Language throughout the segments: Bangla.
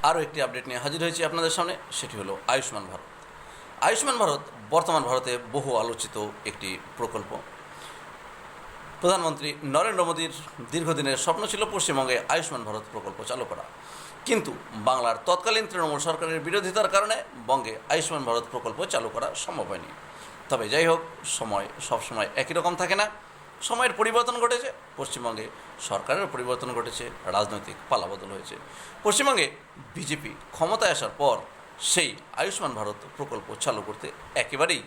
আরও একটি আপডেট নিয়ে হাজির হয়েছি আপনাদের সামনে, সেটি হলো আয়ুষ্মান ভারত। আয়ুষ্মান ভারত বর্তমান ভারতে বহু আলোচিত একটি প্রকল্প। প্রধানমন্ত্রী নরেন্দ্র মোদীর দীর্ঘদিনের স্বপ্ন ছিল পশ্চিমবঙ্গে আয়ুষ্মান ভারত প্রকল্প চালু করা, কিন্তু বাংলার তৎকালীন তৃণমূল সরকারের বিরোধিতার কারণে বঙ্গে আয়ুষ্মান ভারত প্রকল্প চালু করা সম্ভব হয়নি। তবে যাই হোক, সময় সবসময় একই রকম থাকে না, সময়ের পরিবর্তন ঘটেছে, পশ্চিমবঙ্গে সরকারের পরিবর্তন ঘটেছে, রাজনৈতিক পালাবদল হয়েছে। পশ্চিমবঙ্গে বিজেপি ক্ষমতায় আসার পর সেই আয়ুষ্মান ভারত প্রকল্প চালু করতে একেবারেই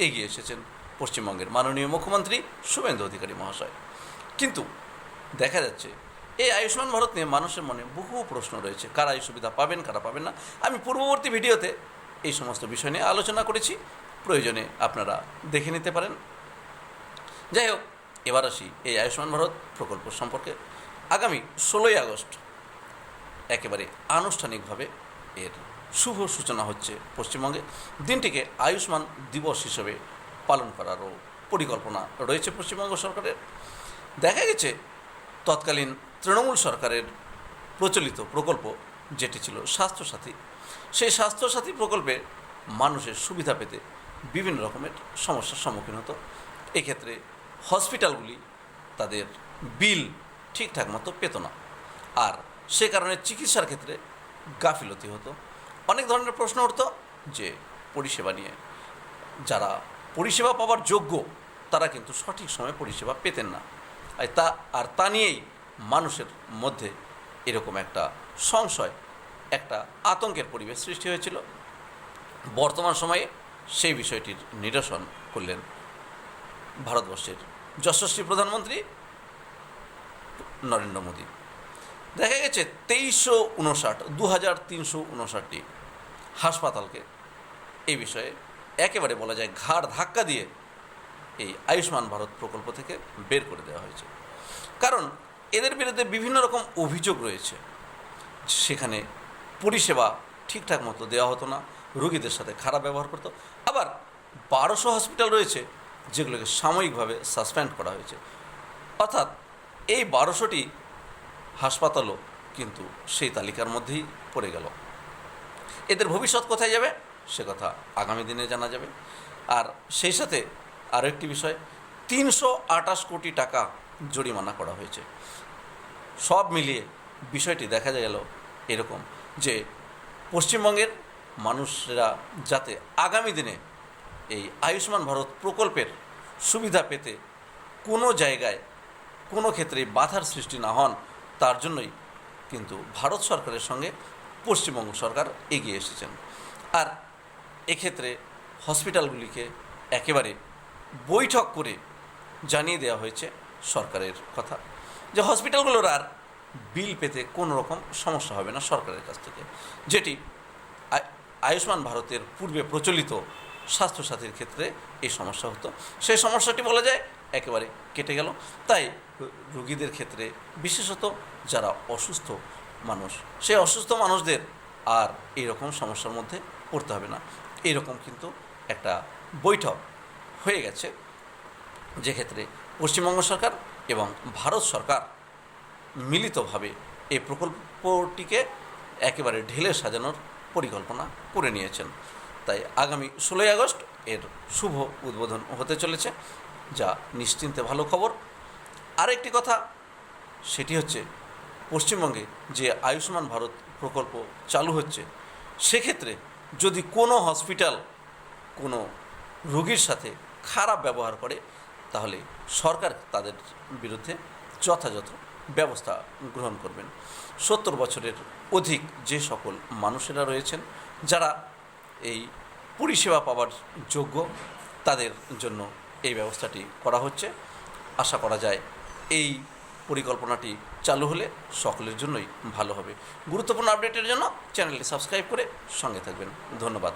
এগিয়ে এসেছেন পশ্চিমবঙ্গের মাননীয় মুখ্যমন্ত্রী শুভেন্দু অধিকারী মহাশয়। কিন্তু দেখা যাচ্ছে এই আয়ুষ্মান ভারত নিয়ে মানুষের মনে বহু প্রশ্ন রয়েছে, কারা এই সুবিধা পাবেন, কারা পাবেন না। আমি পূর্ববর্তী ভিডিওতে এই সমস্ত বিষয় নিয়ে আলোচনা করেছি, প্রয়োজনে আপনারা দেখে নিতে পারেন। যাই হোক, এবার আসি এই আয়ুষ্মান ভারত প্রকল্প সম্পর্কে। আগামী 16ই আগস্ট একেবারে আনুষ্ঠানিকভাবে এর শুভ সূচনা হচ্ছে পশ্চিমবঙ্গে। দিনটিকে আয়ুষ্মান দিবস হিসেবে পালন করারও পরিকল্পনা রয়েছে পশ্চিমবঙ্গ সরকারের। দেখা গেছে তৎকালীন তৃণমূল সরকারের প্রচলিত প্রকল্প যেটি ছিল স্বাস্থ্যসাথী, সেই স্বাস্থ্যসাথী প্রকল্পে মানুষের সুবিধা পেতে বিভিন্ন রকমের সমস্যার সম্মুখীন হতো। এক্ষেত্রে হসপিটালগুলি তাদের বিল ঠিকঠাক মতো পেত না, আর সে কারণে চিকিৎসার ক্ষেত্রে গাফিলতি হতো। অনেক ধরনের প্রশ্ন উঠত যে পরিষেবা নিয়ে, যারা পরিষেবা পাওয়ার যোগ্য তারা কিন্তু সঠিক সময়ে পরিষেবা পেতেন না। তা নিয়েই মানুষের মধ্যে এরকম একটা সংশয়, একটা আতঙ্কের পরিবেশ সৃষ্টি হয়েছিল। বর্তমান সময়ে সেই বিষয়টির নিরসন করলেন ভারতবর্ষের যশস্বী প্রধানমন্ত্রী নরেন্দ্র মোদী। দেখা গেছে 2359 হাসপাতালকে এই বিষয়ে একেবারে বলা যায় ঘাড় ধাক্কা দিয়ে এই আয়ুষ্মান ভারত প্রকল্প থেকে বের করে দেওয়া হয়েছে। কারণ এদের বিরুদ্ধে বিভিন্ন রকম অভিযোগ রয়েছে, সেখানে পরিষেবা ঠিকঠাক মতো দেওয়া হতো না, রোগীদের সাথে খারাপ ব্যবহার করতো। আবার 1200 হসপিটাল রয়েছে যেগুলোকে সাময়িকভাবে সাসপেন্ড করা হয়েছে। অর্থাৎ এই 1200টি হাসপাতালও কিন্তু সেই তালিকার মধ্যেই পড়ে গেল। এদের ভবিষ্যৎ কোথায় যাবে সে কথা আগামী দিনে জানা যাবে। আর সেই সাথে আরও একটি বিষয়, 328 কোটি টাকা জরিমানা করা হয়েছে। সব মিলিয়ে বিষয়টি দেখা গেল এরকম যে পশ্চিমবঙ্গের মানুষরা যাতে আগামী দিনে এই আয়ুষ্মান ভারত প্রকল্পের সুবিধা পেতে কোনো জায়গায় কোনো ক্ষেত্রে বাধার সৃষ্টি না হন, তার জন্যই কিন্তু ভারত সরকারের সঙ্গে পশ্চিমবঙ্গ সরকার এগিয়ে এসেছেন। আর এক্ষেত্রে হসপিটালগুলিকে একেবারে বৈঠক করে জানিয়ে দেওয়া হয়েছে সরকারের কথা যে হসপিটালগুলোর আর বিল পেতে কোনো রকম সমস্যা হবে না সরকারের কাছ থেকে, যেটি আয়ুষ্মান ভারতের পূর্বে প্রচলিত স্বাস্থ্যসাথীর ক্ষেত্রে এই সমস্যা হতো। সেই সমস্যাটি বলা যায় একেবারে কেটে গেল। তাই রোগীদের ক্ষেত্রে, বিশেষত যারা অসুস্থ মানুষ, সেই অসুস্থ মানুষদের আর এইরকম সমস্যার মধ্যে পড়তে হবে না। এইরকম কিন্তু একটা বৈঠক হয়ে গেছে, যে ক্ষেত্রে পশ্চিমবঙ্গ সরকার এবং ভারত সরকার মিলিতভাবে এই প্রকল্পটিকে একেবারে ঢেলে সাজানোর পরিকল্পনা করে নিয়েছেন। তাই আগামী 16ই আগস্ট এর শুভ উদ্বোধন হতে চলেছে, যা নিশ্চিন্তে ভালো খবর। আরেকটি কথা, সেটি হচ্ছে পশ্চিমবঙ্গে যে আয়ুষ্মান ভারত প্রকল্প চালু হচ্ছে, সেক্ষেত্রে যদি কোনো হসপিটাল কোনো রোগীর সাথে খারাপ ব্যবহার করে, তাহলে সরকার তাদের বিরুদ্ধে যথাযথ ব্যবস্থা গ্রহণ করবেন। 70 বছরের অধিক যে সকল মানুষেরা রয়েছেন, যারা এই পরিষেবা পাওয়ার যোগ্য, তাদের জন্য এই ব্যবস্থাটি করা হচ্ছে। আশা করা যায় এই পরিকল্পনাটি চালু হলে সকলের জন্যই ভালো হবে। গুরুত্বপূর্ণ আপডেটের জন্য চ্যানেলটি সাবস্ক্রাইব করে সঙ্গে থাকবেন। ধন্যবাদ।